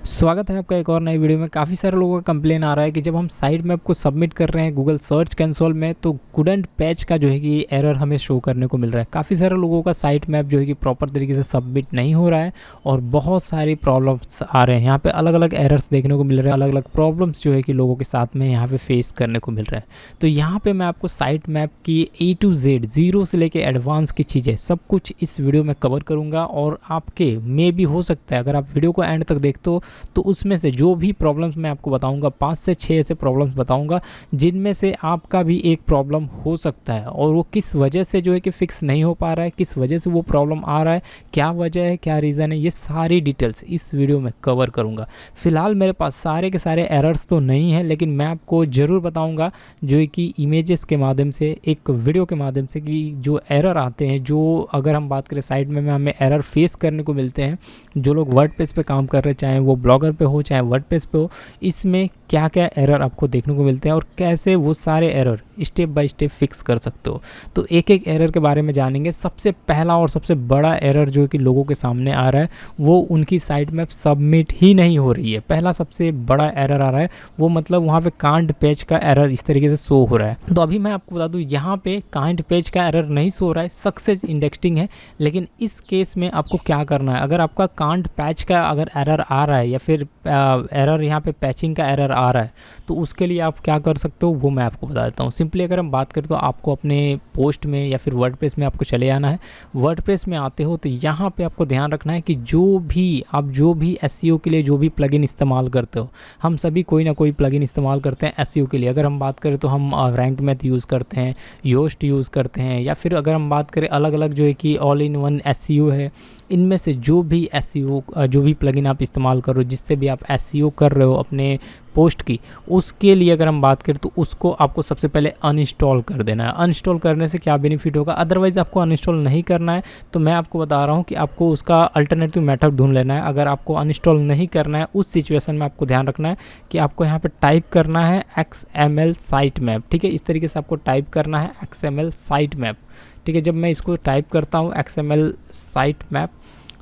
स्वागत है आपका एक और नई वीडियो में। काफ़ी सारे लोगों का कंप्लेन आ रहा है कि जब हम साइट मैप को सबमिट कर रहे हैं गूगल सर्च कंसोल में तो कुडंट पैच का जो है कि एरर हमें शो करने को मिल रहा है। काफ़ी सारे लोगों का साइट मैप जो है कि प्रॉपर तरीके से सबमिट नहीं हो रहा है और बहुत सारी प्रॉब्लम्स आ रहे हैं। यहाँ पे अलग अलग एरर्स देखने को मिल रहे हैं, अलग अलग प्रॉब्लम्स जो है कि लोगों के साथ में यहाँ पे फेस करने को मिल रहा है। तो यहाँ पे मैं आपको साइट मैप की A to Z जीरो से लेके एडवांस की चीज़ें सब कुछ इस वीडियो में कवर करूँगा और आपके में भी हो सकता है अगर आप वीडियो को एंड तक देखते हो तो उसमें से जो भी प्रॉब्लम्स मैं आपको बताऊंगा 5 से 6 ऐसे प्रॉब्लम्स बताऊंगा जिनमें से आपका भी एक प्रॉब्लम हो सकता है और वो किस वजह से जो है कि फिक्स नहीं हो पा रहा है, किस वजह से वो प्रॉब्लम आ रहा है, क्या वजह है, क्या रीज़न है, ये सारी डिटेल्स इस वीडियो में कवर करूँगा। फिलहाल मेरे पास सारे के सारे एरर्स तो नहीं है, लेकिन मैं आपको ज़रूर बताऊँगा जो है कि इमेजेस के माध्यम से, एक वीडियो के माध्यम से कि जो एरर आते हैं, जो अगर हम बात करें साइट में हमें एरर फेस करने को मिलते हैं, जो लोग वर्डप्रेस पे काम कर रहे हैं, चाहे वो ब्लॉगर पे हो चाहे वर्डप्रेस पे हो, इसमें क्या क्या एरर आपको देखने को मिलते हैं और कैसे वो सारे error step by step fix कर सकते हो। तो एक एक एरर के बारे में जानेंगे। सबसे पहला और सबसे बड़ा एरर जो है कि लोगों के सामने आ रहा है वो उनकी साइट मैप सबमिट ही नहीं हो रही है। पहला सबसे बड़ा एरर आ रहा है वो मतलब वहाँ पे कांट पेज का एरर इस तरीके से शो हो रहा है। तो अभी मैं आपको बता दूँ यहाँ पे कांट पेज का एरर नहीं शो हो रहा है, सक्सेस इंडेक्सिंग है। लेकिन इस केस में आपको क्या करना है, अगर आपका कांट पैच का अगर एरर आ रहा है या फिर एरर यहाँ पे पैचिंग का एरर आ रहा है तो उसके लिए आप क्या कर सकते हो वो मैं आपको बता देता हूँ। सिंपली अगर हम बात करें तो आपको अपने पोस्ट में या फिर वर्डप्रेस में आपको चले आना है। वर्डप्रेस में आते हो तो यहाँ पे आपको ध्यान रखना है कि जो भी एसईओ के लिए जो भी प्लगइन इस्तेमाल करते हो, हम सभी कोई ना कोई प्लगइन इस्तेमाल करते हैं एसईओ के लिए। अगर हम बात करें तो हम रैंक मैथ यूज़ करते हैं, योस्ट यूज़ करते हैं, या फिर अगर हम बात करें अलग अलग जो है कि ऑल इन वन एसईओ है, इनमें से जो भी एसईओ जो भी प्लगइन आप इस्तेमाल करो जिससे भी आप एसईओ कर रहे हो अपने पोस्ट की, उसके लिए अगर हम बात करें तो उसको आपको सबसे पहले अनइंस्टॉल कर देना है। अनइंस्टॉल करने से क्या बेनिफिट होगा, अदरवाइज़ आपको अनइंस्टॉल नहीं करना है तो मैं आपको बता रहा हूँ कि आपको उसका अल्टरनेटिव मेथड ढूंढ लेना है। अगर आपको अनइंस्टॉल नहीं करना है उस सिचुएशन में आपको ध्यान रखना है कि आपको यहाँ पर टाइप करना है XML साइट मैप। ठीक है, इस तरीके से आपको टाइप करना है XML साइट मैप। ठीक है, जब मैं इसको टाइप करता हूँ XML साइट मैप,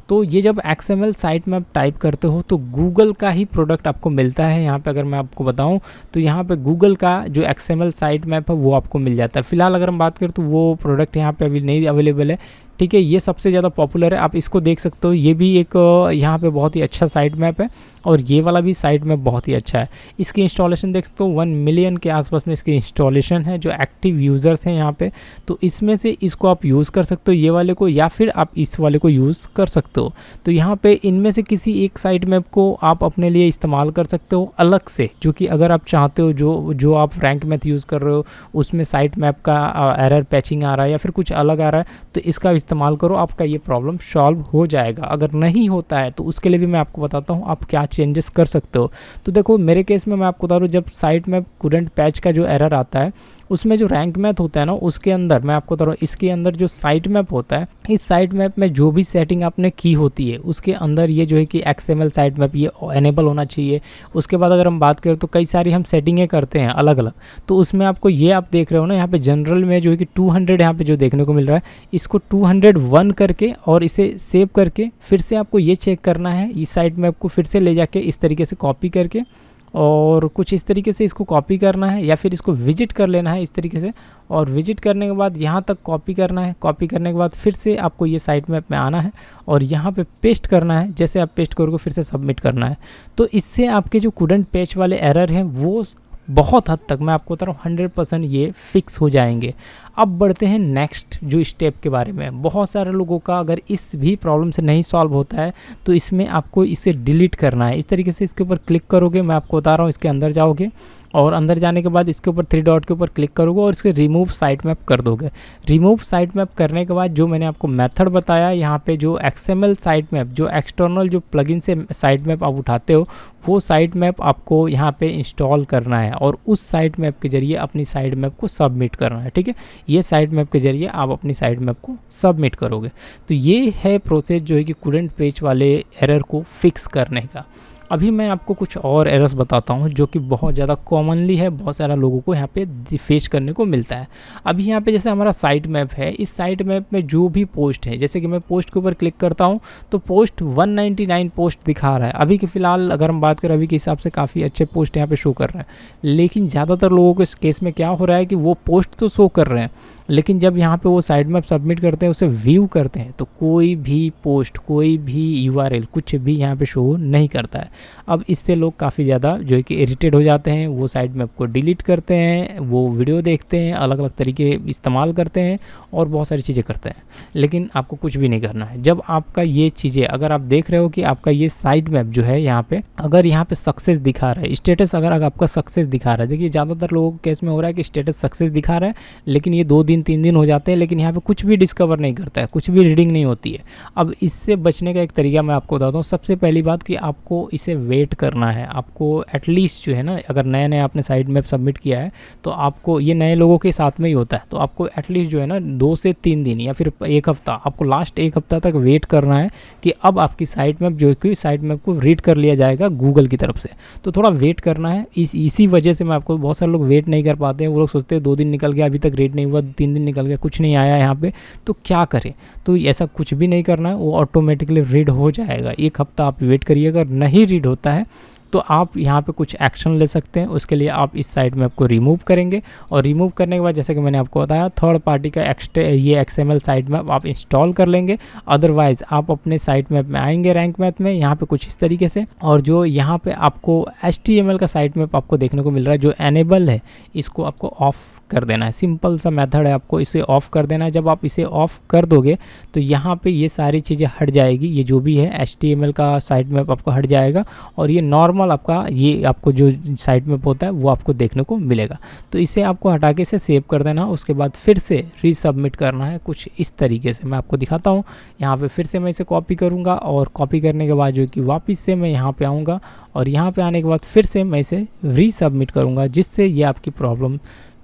तो ये जब XML साइट मैप टाइप करते हो तो गूगल का ही प्रोडक्ट आपको मिलता है। यहाँ पे अगर मैं आपको बताऊँ तो यहाँ पे गूगल का जो XML साइट मैप है वो आपको मिल जाता है। फिलहाल अगर हम बात करें तो वो प्रोडक्ट यहाँ पे अभी नहीं अवेलेबल है। ठीक है, ये सबसे ज़्यादा पॉपुलर है, आप इसको देख सकते हो। ये भी एक यहाँ पे बहुत ही अच्छा साइट मैप है और ये वाला भी साइट मैप बहुत ही अच्छा है। इसकी इंस्टॉलेशन देख सकते हो 1 मिलियन के आसपास में इसकी इंस्टॉलेशन है जो एक्टिव यूज़र्स हैं यहाँ पे। तो इसमें से इसको आप यूज़ कर सकते हो, ये वाले को, या फिर आप इस वाले को यूज़ कर सकते हो। तो यहाँ पे इनमें से किसी एक साइट मैप को आप अपने लिए इस्तेमाल कर सकते हो अलग से, जो कि अगर आप चाहते हो जो आप रैंक मैथ यूज़ कर रहे हो उसमें साइट मैप का एरर पैचिंग आ रहा है या फिर कुछ अलग आ रहा है तो इसका इस्तेमाल करो, आपका ये प्रॉब्लम सॉल्व हो जाएगा। अगर नहीं होता है तो उसके लिए भी मैं आपको बताता हूँ आप क्या चेंजेस कर सकते हो। तो देखो मेरे केस में मैं आपको बता रहा हूँ, जब साइट मैप कुडंट पैच का जो एरर आता है उसमें जो रैंक मैथ होता है ना, उसके अंदर मैं आपको बता रहा हूँ इसके अंदर जो साइट मैप होता है, इस साइट मैप में जो भी सेटिंग आपने की होती है उसके अंदर ये जो है कि XML साइट मैप ये एनेबल होना चाहिए। उसके बाद अगर हम बात करें तो कई सारी हम सेटिंगें करते हैं अलग अलग, तो उसमें आपको ये आप देख रहे हो ना यहाँ पे जनरल में जो है कि 200 यहाँ पे जो देखने को मिल रहा है, इसको 201 करके और इसे सेव करके फिर से आपको ये चेक करना है, इस साइट मैप को फिर से ले जाके इस तरीके से कॉपी करके और कुछ इस तरीके से इसको कॉपी करना है, या फिर इसको विजिट कर लेना है इस तरीके से, और विजिट करने के बाद यहाँ तक कॉपी करना है। कॉपी करने के बाद फिर से आपको ये साइट मैप में आना है और यहाँ पे पेस्ट करना है। जैसे आप पेस्ट करोगे फिर से सबमिट करना है। तो इससे आपके जो कुडंट पैच वाले एरर हैं वो बहुत हद तक, मैं आपको बता रहा हूँ 100% ये फिक्स हो जाएंगे। अब बढ़ते हैं नेक्स्ट जो स्टेप के बारे में। बहुत सारे लोगों का अगर इस भी प्रॉब्लम से नहीं सॉल्व होता है तो इसमें आपको इसे डिलीट करना है। इस तरीके से इसके ऊपर क्लिक करोगे, मैं आपको बता रहा हूँ, इसके अंदर जाओगे और अंदर जाने के बाद इसके ऊपर 3 डॉट के ऊपर क्लिक करोगे और इसके रिमूव साइट मैप कर दोगे। रिमूव साइट मैप करने के बाद जो मैंने आपको मेथड बताया, यहाँ पे जो XML साइट मैप, जो एक्सटर्नल जो प्लगइन से साइट मैप आप उठाते हो वो साइट मैप आपको यहाँ पे इंस्टॉल करना है और उस साइट मैप के जरिए अपनी साइट मैप को सबमिट करना है। ठीक है, ये साइट मैप के जरिए आप अपनी साइट मैप को सबमिट करोगे। तो ये है प्रोसेस जो है कि कुडंट पैच वाले एरर को फिक्स करने का। अभी मैं आपको कुछ और एरर्स बताता हूँ जो कि बहुत ज़्यादा कॉमनली है, बहुत सारा लोगों को यहाँ पे फेस करने को मिलता है। अभी यहाँ पे जैसे हमारा साइट मैप है, इस साइट मैप में जो भी पोस्ट है, जैसे कि मैं पोस्ट के ऊपर क्लिक करता हूँ तो पोस्ट 199 पोस्ट दिखा रहा है। अभी के फ़िलहाल अगर हम बात करें, अभी के हिसाब से काफ़ी अच्छे पोस्ट यहाँ पे शो कर रहे हैं, लेकिन ज़्यादातर लोगों को इस केस में क्या हो रहा है कि वो पोस्ट तो शो कर रहे हैं, लेकिन जब यहाँ पे वो साइट मैप सबमिट करते हैं, उसे व्यू करते हैं, तो कोई भी पोस्ट, कोई भी URL कुछ भी यहाँ पे शो नहीं करता है। अब इससे लोग काफ़ी ज़्यादा जो है कि इरिटेट हो जाते हैं, वो साइट मैप को डिलीट करते हैं, वो वीडियो देखते हैं, अलग अलग तरीके इस्तेमाल करते हैं और बहुत सारी चीज़ें करते हैं, लेकिन आपको कुछ भी नहीं करना है। जब आपका ये चीज़ें, अगर आप देख रहे हो कि आपका ये साइट मैप जो है यहाँ पे, अगर यहाँ पे सक्सेस दिखा रहा है, स्टेटस अगर आपका सक्सेस दिखा रहा है, देखिए ज़्यादातर लोगों के केस में हो रहा है कि स्टेटस सक्सेस दिखा रहा है, लेकिन ये 2 दिन 3 दिन हो जाते हैं, लेकिन यहाँ पे कुछ भी डिस्कवर नहीं करता है, कुछ भी रीडिंग नहीं होती है। अब इससे बचने का एक तरीका मैं आपको बताता हूँ। सबसे पहली बात कि आपको इसे वेट करना है, आपको एटलीस्ट जो है ना, अगर नया नया आपने साइट मैप सबमिट किया है तो आपको, ये नए लोगों के साथ में ही होता है, तो आपको एटलीस्ट जो है ना 2 से 3 दिन या फिर 1 हफ्ता, आपको लास्ट 1 हफ्ता तक वेट करना है कि अब आपकी साइट मैप जो है कि साइट मैप को रीड कर लिया जाएगा गूगल की तरफ से। तो थोड़ा वेट करना है। इसी वजह से मैं आपको, बहुत सारे लोग वेट नहीं कर पाते हैं, वो लोग सोचते हैं 2 दिन निकल गया अभी तक रीड नहीं हुआ, 3 दिन निकल गया कुछ नहीं आया यहाँ पे, तो क्या करें। तो ऐसा कुछ भी नहीं करना है, वो ऑटोमेटिकली रीड हो जाएगा। 1 हफ्ता आप वेट करिए, अगर नहीं रीड होता है तो आप यहाँ पे कुछ एक्शन ले सकते हैं। उसके लिए आप इस साइट मैप को रिमूव करेंगे, और रिमूव करने के बाद जैसे कि मैंने आपको बताया, थर्ड पार्टी का ये XML साइट मैप आप इंस्टॉल कर लेंगे। अदरवाइज़ आप अपने साइट मैप में आएंगे, रैंक मैप में, यहाँ पे कुछ इस तरीके से, और जो यहाँ पे आपको HTML का साइट मैप आपको देखने को मिल रहा है जो एनेबल है, इसको आपको ऑफ कर देना है। सिंपल सा मेथड है, आपको इसे ऑफ़ कर देना है। जब आप इसे ऑफ़ कर दोगे तो यहाँ पे ये सारी चीज़ें हट जाएगी, ये जो भी है HTML का साइट मैप आपको हट जाएगा, और ये नॉर्मल आपका, ये आपको जो साइट मैप होता है वो आपको देखने को मिलेगा। तो इसे आपको हटा के इसे सेव कर देना, उसके बाद फिर से रीसबमिट करना है कुछ इस तरीके से। मैं आपको दिखाता हूँ। यहाँ पे फिर से मैं इसे कॉपी करूँगा, और कॉपी करने के बाद जो कि वापस से मैं यहाँ पे आऊँगा, और यहाँ पे आने के बाद फिर से मैं इसे रीसबमिट करूँगा, जिससे ये आपकी प्रॉब्लम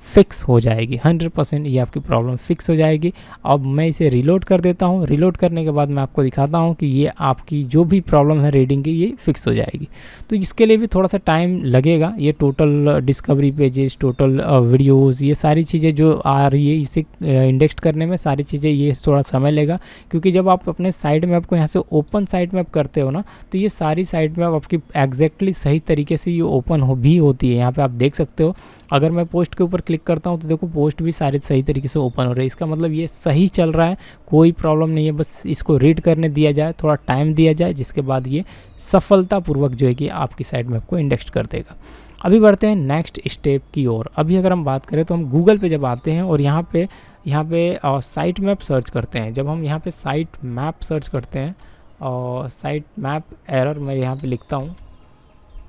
फिक्स हो जाएगी। 100% ये आपकी प्रॉब्लम फिक्स हो जाएगी। अब मैं इसे रिलोड कर देता हूँ। रिलोड करने के बाद मैं आपको दिखाता हूँ कि ये आपकी जो भी प्रॉब्लम है रीडिंग की, ये फिक्स हो जाएगी। तो इसके लिए भी थोड़ा सा टाइम लगेगा। ये total discovery pages, total videos, ये सारी चीज़ें जो आ रही है, इसे इंडेक्स करने में सारी चीज़ें, ये थोड़ा समय लेगा, क्योंकि जब आप अपने साइट मैप को यहाँ से ओपन साइट मैप करते हो ना, तो ये सारी साइट मैप आपकी एग्जैक्टली सही तरीके से ये ओपन भी होती है। यहाँ पर आप देख सकते हो, अगर मैं पोस्ट के ऊपर क्लिक करता हूँ तो देखो पोस्ट भी सारे सही तरीके से ओपन हो रहे हैं। इसका मतलब ये सही चल रहा है, कोई प्रॉब्लम नहीं है। बस इसको रीड करने दिया जाए, थोड़ा टाइम दिया जाए, जिसके बाद ये सफलतापूर्वक जो है कि आपकी साइट मैप को इंडेक्स कर देगा। अभी बढ़ते हैं नेक्स्ट स्टेप की ओर। अभी अगर हम बात करें तो हम गूगल पे जब आते हैं और यहाँ पे साइट मैप सर्च करते हैं, जब हम यहाँ पे साइट मैप सर्च करते हैं और साइट मैप एरर मैं यहाँ पे लिखता हूँ,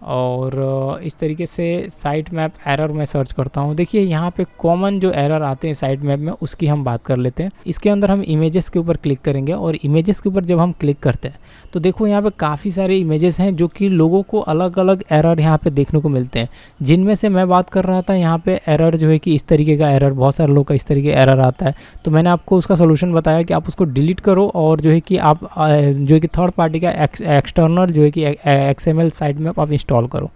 और इस तरीके से साइट मैप एरर में सर्च करता हूँ। देखिए यहाँ पे कॉमन जो एरर आते हैं साइट मैप में, उसकी हम बात कर लेते हैं। इसके अंदर हम इमेजेस के ऊपर क्लिक करेंगे, और इमेजेस के ऊपर जब हम क्लिक करते हैं तो देखो यहाँ पे काफ़ी सारे इमेजेस हैं जो कि लोगों को अलग अलग एरर यहाँ पे देखने को मिलते हैं। जिनमें से मैं बात कर रहा था, यहाँ पे एरर जो है कि इस तरीके का एरर, बहुत सारे लोग का इस तरीके एरर आता है। तो मैंने आपको उसका सोल्यूशन बताया कि आप उसको डिलीट करो, और जो है कि आप जो है कि थर्ड पार्टी का एक्सटर्नल जो है कि XML साइट मैप आप इंस्टॉल करो।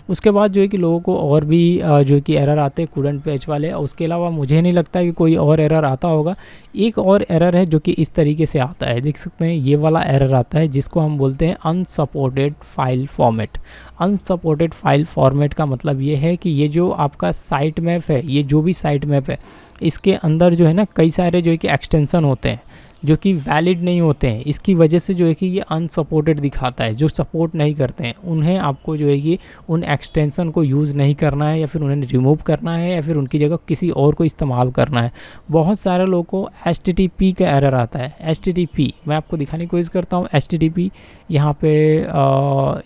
उसके बाद जो है कि लोगों को और भी जो है कि एरर आते हैं कुडंट पैच वाले। उसके अलावा मुझे नहीं लगता कि कोई और एरर आता होगा। एक और एरर है जो कि इस तरीके से आता है, देख सकते हैं, ये वाला एरर आता है जिसको हम बोलते हैं unsupported file format. Unsupported file format का मतलब ये है कि ये जो आपका साइट मैप है, ये जो भी साइट मैप है, इसके अंदर जो है ना कई सारे जो है कि एक्सटेंशन होते हैं जो कि वैलिड नहीं होते हैं। इसकी वजह से जो है कि ये अनसपोर्टेड दिखाता है। जो सपोर्ट नहीं करते हैं उन्हें आपको जो है कि उन एक्सटेंशन को यूज़ नहीं करना है, या फिर उन्हें रिमूव करना है, या फिर उनकी जगह किसी और को इस्तेमाल करना है। बहुत सारे लोगों को HTTP का एरर आता है। HTTP मैं आपको दिखाने की कोशिश करता हूँ। HTTP यहाँ पे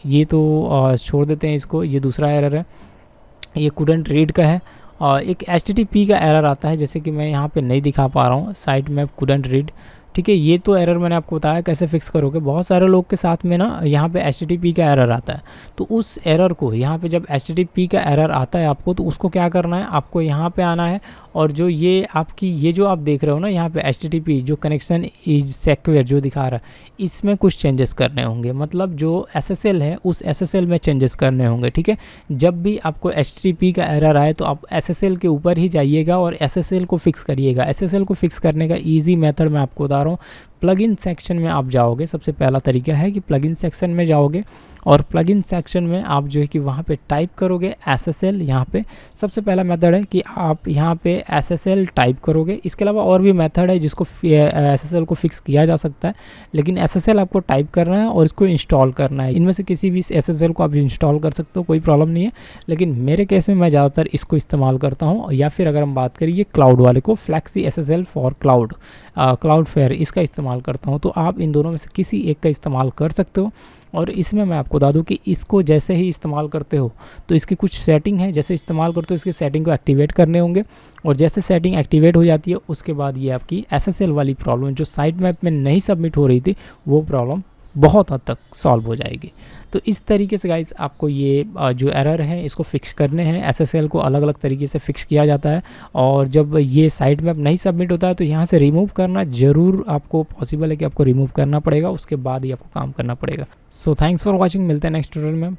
ये तो छोड़ देते हैं इसको, ये दूसरा एरर है, ये कुडंट रीड का है। एक HTTP का एरर आता है, जैसे कि मैं यहाँ पे नहीं दिखा पा रहा हूँ, साइट मैप कुडंट रीड, ठीक है। ये तो एरर मैंने आपको बताया कैसे फिक्स करोगे। बहुत सारे लोग के साथ में ना यहाँ पे HTTP का एरर आता है, तो उस एरर को यहाँ पे जब HTTP का एरर आता है आपको, तो उसको क्या करना है, आपको यहाँ पे आना है और जो ये आपकी ये जो आप देख रहे हो ना यहाँ पे HTTP जो कनेक्शन इज सिक्योर जो दिखा रहा है, इसमें कुछ चेंजेस करने होंगे। मतलब जो SSL है उस SSL में चेंजेस करने होंगे, ठीक है। जब भी आपको HTTP का एरर आए तो आप SSL के ऊपर ही जाइएगा और SSL को फिक्स करिएगा। SSL को फिक्स करने का ईजी मेथड मैं आपको बता रहा हूँ। प्लगइन सेक्शन में आप जाओगे, सबसे पहला तरीका है कि प्लगइन सेक्शन में जाओगे और प्लगइन सेक्शन में आप जो है कि वहाँ पे टाइप करोगे SSL। यहाँ पे सबसे पहला मेथड है कि आप यहाँ पे SSL टाइप करोगे। इसके अलावा और भी मेथड है जिसको SSL को फिक्स किया जा सकता है, लेकिन SSL आपको टाइप करना है और इसको इंस्टॉल करना है। इनमें से किसी भी SSL को आप इंस्टॉल कर सकते हो, कोई प्रॉब्लम नहीं है, लेकिन मेरे केस में मैं ज़्यादातर इसको इस्तेमाल करता हूँ। या फिर अगर हम बात करिए क्लाउड वाले को, फ्लैक्सी SSL फॉर क्लाउडफ्लेयर, इसका इस्तेमाल करता हूँ। तो आप इन दोनों में से किसी एक का इस्तेमाल कर सकते हो। और इसमें मैं आपको बता दूं कि इसको जैसे ही इस्तेमाल करते हो तो इसकी कुछ सेटिंग है, जैसे इस्तेमाल करते हो इसकी सेटिंग को एक्टिवेट करने होंगे और जैसे सेटिंग एक्टिवेट हो जाती है उसके बाद ये आपकी SSL वाली प्रॉब्लम जो साइट मैप में नहीं सबमिट हो रही थी वो प्रॉब्लम बहुत हद तक सॉल्व हो जाएगी। तो इस तरीके से गाइस आपको ये जो एरर है इसको फिक्स करने हैं। SSL को अलग अलग तरीके से फिक्स किया जाता है और जब ये साइट मैप नहीं सबमिट होता है तो यहाँ से रिमूव करना ज़रूर आपको पॉसिबल है कि आपको रिमूव करना पड़ेगा, उसके बाद ही आपको काम करना पड़ेगा। सो थैंक्स फॉर वॉचिंग, मिलते हैं नेक्स्ट ट्यूटोरियल में।